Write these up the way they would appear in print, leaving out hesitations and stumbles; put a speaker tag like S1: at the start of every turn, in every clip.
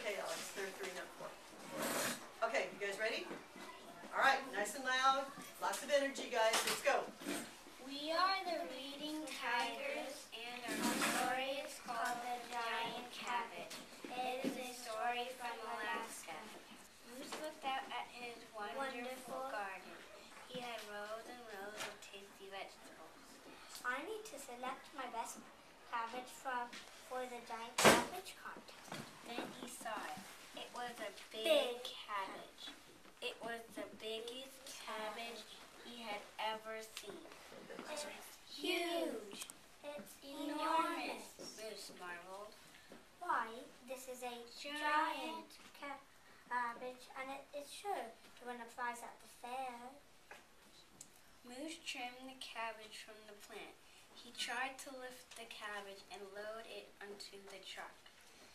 S1: okay, Alex. They're 3, not 4. Okay, you guys ready? All right, nice and loud. Lots of energy, guys. Let's go.
S2: We are the Reading Tigers, and our story is called The Giant Cabbage. It is a story from Alaska. Moose looked out at his wonderful garden. He had rows and rows of tasty vegetables.
S3: I need to select my best cabbage for the giant cabbage contest.
S2: Then he saw it. It was a big cabbage. It was the biggest cabbage he had ever seen.
S3: It's huge. It's enormous.
S2: Moose marveled.
S3: Why, this is a giant cabbage, and it's sure to win a prize at the fair.
S2: Moose trimmed the cabbage from the plant. He tried to lift the cabbage and load it onto the truck.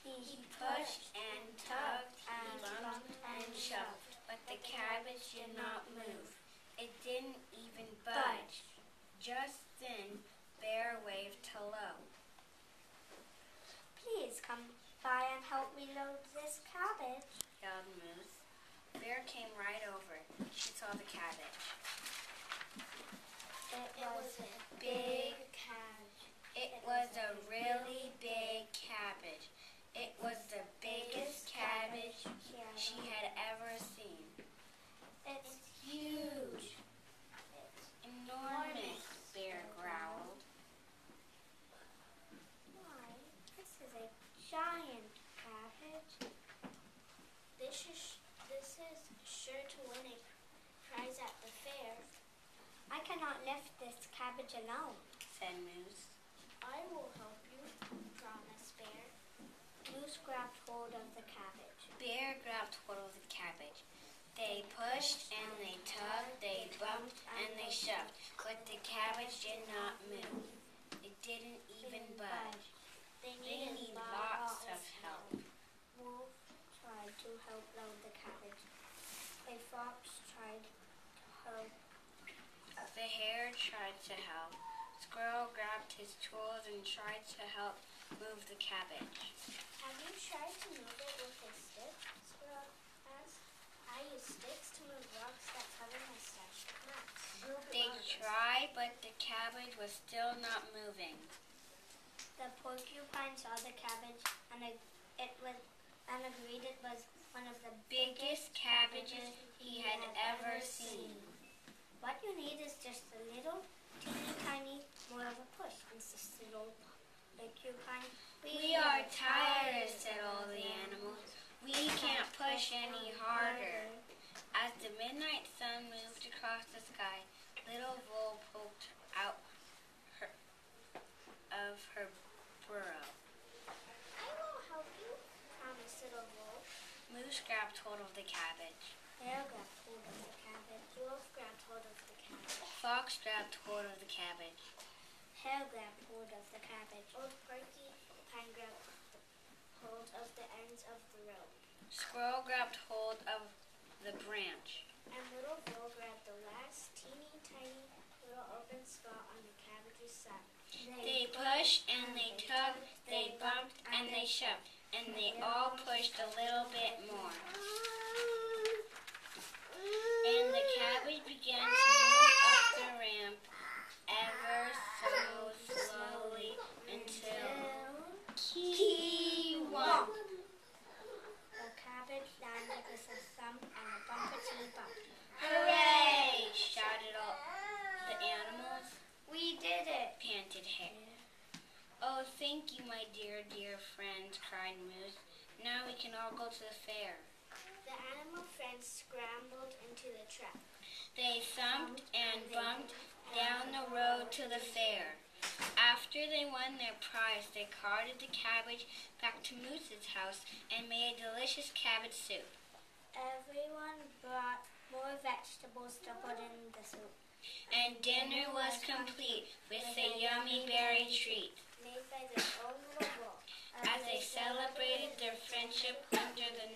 S2: He pushed and tugged, he bumped and shoved, but the cabbage did not move. It didn't even budge. Just then, Bear waved hello.
S3: Please come by and help me load this cabbage,
S2: yelled Moose. Bear came right over. She saw the cabbage.
S3: It was a big cabbage.
S2: It was a really big cabbage. It was the biggest cabbage she had ever seen.
S3: It's huge.
S2: It's enormous, Bear growled.
S3: Why, this is a giant cabbage. This is sure to win a prize at the fair. I cannot lift this cabbage alone,
S2: said Moose.
S3: I will help you, promised Bear. Moose grabbed hold of the cabbage.
S2: Bear grabbed hold of the cabbage. They pushed and they tugged, they bumped and they shoved, but the cabbage did not move. It didn't even budge. They needed lots of help.
S3: Wolf tried to help load the cabbage. A fox tried to help.
S2: The hare tried to help. Squirrel grabbed his tools and tried to help move the cabbage.
S3: Have you tried to move it with a stick? Squirrel asked. I use sticks to move rocks that cover my stash of nuts.
S2: They tried, but the cabbage was still not moving.
S3: The porcupine saw the cabbage and agreed it was one of the
S2: biggest cabbages he had ever seen.
S3: What you need is just a little teeny tiny more of a push, insisted old porcupine.
S2: We are tired, said all the animals. We can't push any harder. As the midnight sun moved across the sky, Little Vole poked out of her burrow.
S3: I will help you, promised Little Vole.
S2: Moose grabbed hold of the cabbage.
S3: Bear grabbed hold of the cabbage. Wolf grabbed hold of the cabbage.
S2: Fox grabbed hold of the cabbage.
S3: Hare grabbed hold of the cabbage. Old porcupine grabbed hold of the ends of the rope.
S2: Squirrel grabbed hold of the branch.
S3: And Little Vole grabbed the last teeny tiny little open spot on the cabbage's side.
S2: They pushed and they tugged, they bumped and they shoved, and they all pushed a little bit more. And the cabbage began to move up the ramp ever so slowly until Kee-womp.
S3: The cabbage landed with a thump and a bumpety bump.
S2: Hooray! Shouted all the animals.
S3: We did it,
S2: panted Hare. Oh, thank you, my dear, dear friends, cried Moose. Now we can all go to the fair.
S3: The animal friends scrambled into the truck.
S2: They thumped and bumped down the road to the fair. After they won their prize, they carted the cabbage back to Moose's house and made a delicious cabbage soup.
S3: Everyone brought more vegetables to put in the soup.
S2: And dinner was complete with a yummy berry treat
S3: made by their own little wolf
S2: as they celebrated their friendship under the